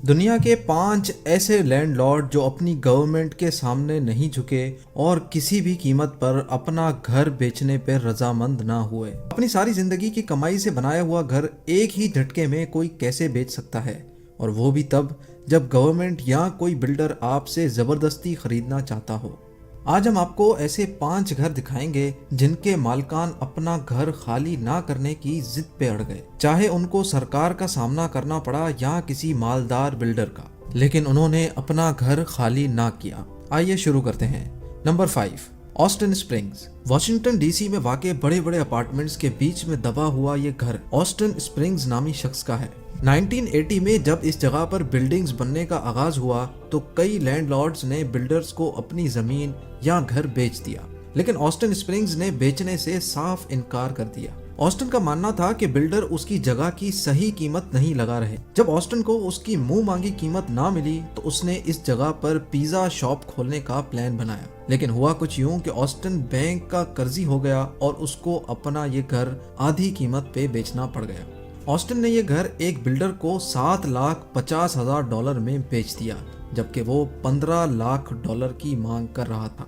دنیا کے 5 ایسے لینڈ لارڈ جو اپنی گورنمنٹ کے سامنے نہیں جھکے اور کسی بھی قیمت پر اپنا گھر بیچنے پر رضامند نہ ہوئے۔ اپنی ساری زندگی کی کمائی سے بنایا ہوا گھر ایک ہی جھٹکے میں کوئی کیسے بیچ سکتا ہے، اور وہ بھی تب جب گورنمنٹ یا کوئی بلڈر آپ سے زبردستی خریدنا چاہتا ہو۔ آج ہم آپ کو ایسے 5 گھر دکھائیں گے جن کے مالکان اپنا گھر خالی نہ کرنے کی ضد پہ اڑ گئے، چاہے ان کو سرکار کا سامنا کرنا پڑا یا کسی مالدار بلڈر کا، لیکن انہوں نے اپنا گھر خالی نہ کیا۔ آئیے شروع کرتے ہیں۔ Number 5، Austin Springs. Washington D C میں واقع بڑے بڑے اپارٹمنٹس کے بیچ میں دبا ہوا یہ گھر آسٹن اسپرنگز نامی شخص کا ہے۔ 1980 میں جب اس جگہ پر بلڈنگز بننے کا آغاز ہوا تو کئی لینڈ لارڈز نے بلڈرز کو اپنی زمین یا گھر بیچ دیا، لیکن آسٹن اسپرنگز نے بیچنے سے صاف انکار کر دیا۔ آسٹن کا ماننا تھا کہ بلڈر اس کی جگہ کی صحیح قیمت نہیں لگا رہے۔ جب آسٹن کو اس کی منہ مانگی قیمت نہ ملی تو اس نے اس جگہ پر پیزا شاپ کھولنے کا پلان بنایا، لیکن ہوا کچھ یوں کہ آسٹن بینک کا قرضی ہو گیا اور اس کو اپنا یہ گھر آدھی قیمت پہ بیچنا پڑ گیا۔ آسٹن نے یہ گھر ایک بلڈر کو $7,50,000 میں بیچ دیا، جبکہ وہ $15,00,000 کی مانگ کر رہا تھا۔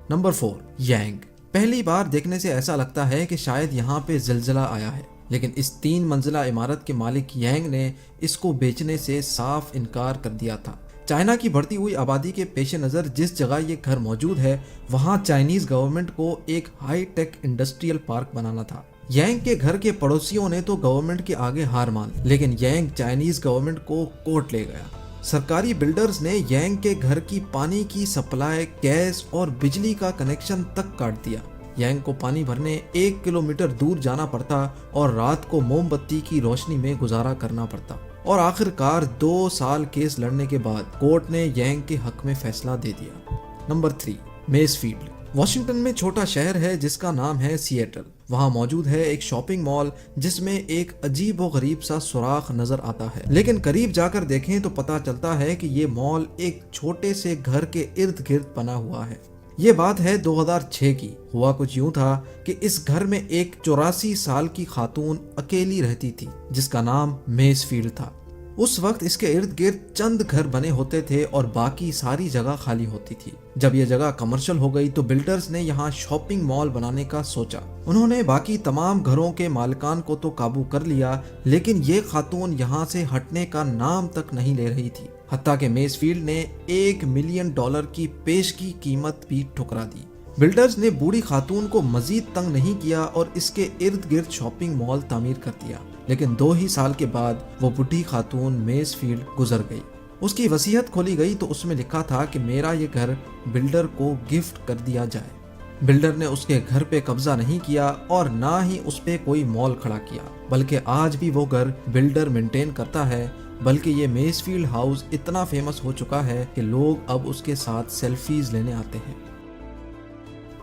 Number 4، Yang. پہلی بار دیکھنے سے ایسا لگتا ہے کہ شاید یہاں پہ زلزلہ آیا ہے، لیکن اس 3 منزلہ عمارت کے مالک یانگ نے اس کو بیچنے سے صاف انکار کر دیا تھا۔ چائنا کی بڑھتی ہوئی آبادی کے پیش نظر جس جگہ یہ گھر موجود ہے وہاں چائنیز گورنمنٹ کو ایک ہائی ٹیک انڈسٹریل پارک بنانا تھا۔ یانگ کے گھر کے پڑوسیوں نے تو گورنمنٹ کے آگے ہار مان لی، لیکن یانگ چائنیز گورنمنٹ کو کورٹ لے گیا۔ سرکاری بلڈرز نے یانگ کے گھر کی پانی کی سپلائی، گیس اور بجلی کا کنیکشن تک کاٹ دیا۔ یانگ کو پانی بھرنے 1 کلومیٹر دور جانا پڑتا اور رات کو موم بتی کی روشنی میں گزارا کرنا پڑتا، اور آخر کار 2 سال کیس لڑنے کے بعد کورٹ نے یانگ کے حق میں فیصلہ دے دیا۔ نمبر 3، میز فیلڈ۔ واشنگٹن میں چھوٹا شہر ہے جس کا نام ہے سیئٹل۔ وہاں موجود ہے ایک شاپنگ مال جس میں ایک عجیب و غریب سا سوراخ نظر آتا ہے، لیکن قریب جا کر دیکھیں تو پتہ چلتا ہے کہ یہ مال ایک چھوٹے سے گھر کے ارد گرد بنا ہوا ہے۔ یہ بات ہے 2006 کی۔ ہوا کچھ یوں تھا کہ اس گھر میں ایک 84 سال کی خاتون اکیلی رہتی تھی جس کا نام میز فیلڈ تھا۔ اس وقت اس کے ارد گرد چند گھر بنے ہوتے تھے اور باقی ساری جگہ خالی ہوتی تھی۔ جب یہ جگہ کمرشل ہو گئی تو بلڈرز نے یہاں شاپنگ مال بنانے کا سوچا۔ انہوں نے باقی تمام گھروں کے مالکان کو تو قابو کر لیا، لیکن یہ خاتون یہاں سے ہٹنے کا نام تک نہیں لے رہی تھی، حتیٰ کہ میز فیلڈ نے $1 ملین کی پیشگی قیمت بھی ٹھکرا دی۔ بلڈرز نے بوڑھی خاتون کو مزید تنگ نہیں کیا اور اس کے ارد گرد شاپنگ مال تعمیر کر دیا، لیکن 2 ہی سال کے بعد وہ بوڑھی خاتون میز فیلڈ گزر گئی۔ اس کی وصیت کھولی گئی تو اس میں لکھا تھا کہ میرا یہ گھر بلڈر کو گفٹ کر دیا جائے۔ بلڈر نے اس کے گھر پہ قبضہ نہیں کیا اور نہ ہی اس پہ کوئی مال کھڑا کیا، بلکہ آج بھی وہ گھر بلڈر مینٹین کرتا ہے، بلکہ یہ میز فیلڈ ہاؤس اتنا فیمس ہو چکا ہے کہ لوگ اب اس کے ساتھ سیلفیز لینے آتے ہیں۔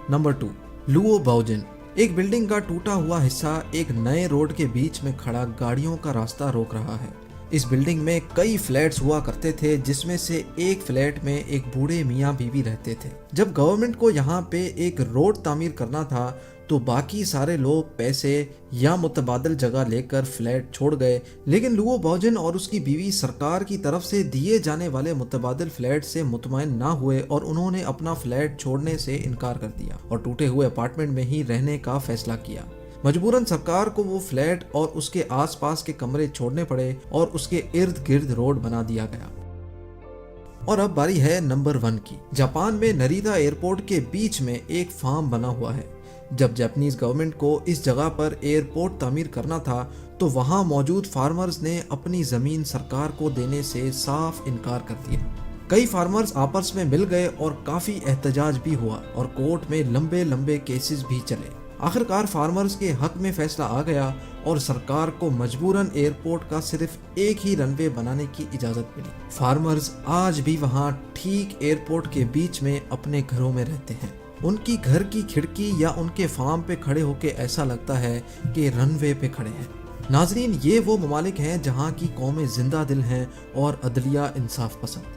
نمبر 2، لوو باؤجن۔ ایک بلڈنگ کا ٹوٹا ہوا حصہ ایک نئے روڈ کے بیچ میں کھڑا گاڑیوں کا راستہ روک رہا ہے۔ اس بلڈنگ میں کئی فلیٹس ہوا کرتے تھے جس میں سے ایک فلیٹ میں ایک بوڑھے میاں بیوی رہتے تھے۔ جب گورنمنٹ کو یہاں پہ ایک روڈ تعمیر کرنا تھا تو باقی سارے لوگ پیسے یا متبادل جگہ لے کر فلیٹ چھوڑ گئے، لیکن لوو باؤجن اور اس کی بیوی سرکار کی طرف سے دیے جانے والے متبادل فلیٹ سے مطمئن نہ ہوئے اور انہوں نے اپنا فلیٹ چھوڑنے سے انکار کر دیا اور ٹوٹے ہوئے اپارٹمنٹ میں ہی رہنے کا فیصلہ کیا۔ مجبوراً سرکار کو وہ فلیٹ اور اس کے آس پاس کے کمرے چھوڑنے پڑے اور اس کے ارد گرد روڈ بنا دیا گیا۔ اور اب باری ہے نمبر 1 کی۔ جاپان میں نریتا ایئرپورٹ کے بیچ میں ایک فارم بنا ہوا ہے۔ جب جاپنیز گورنمنٹ کو اس جگہ پر ایئرپورٹ تعمیر کرنا تھا تو وہاں موجود فارمرز نے اپنی زمین سرکار کو دینے سے صاف انکار کر دیا۔ کئی فارمرز آپس میں مل گئے اور کافی احتجاج بھی ہوا اور کورٹ میں لمبے لمبے کیسز بھی چلے۔ آخرکار فارمرز کے حق میں فیصلہ آ گیا اور سرکار کو مجبوراً ایئرپورٹ کا صرف ایک ہی رن وے بنانے کی اجازت ملی۔ فارمرز آج بھی وہاں ٹھیک ایئرپورٹ کے بیچ میں اپنے گھروں میں رہتے ہیں۔ ان کی گھر کی کھڑکی یا ان کے فارم پہ کھڑے ہو کے ایسا لگتا ہے کہ رن وے پہ کھڑے ہیں۔ ناظرین، یہ وہ ممالک ہیں جہاں کی قومیں زندہ دل ہیں اور عدلیہ انصاف پسند۔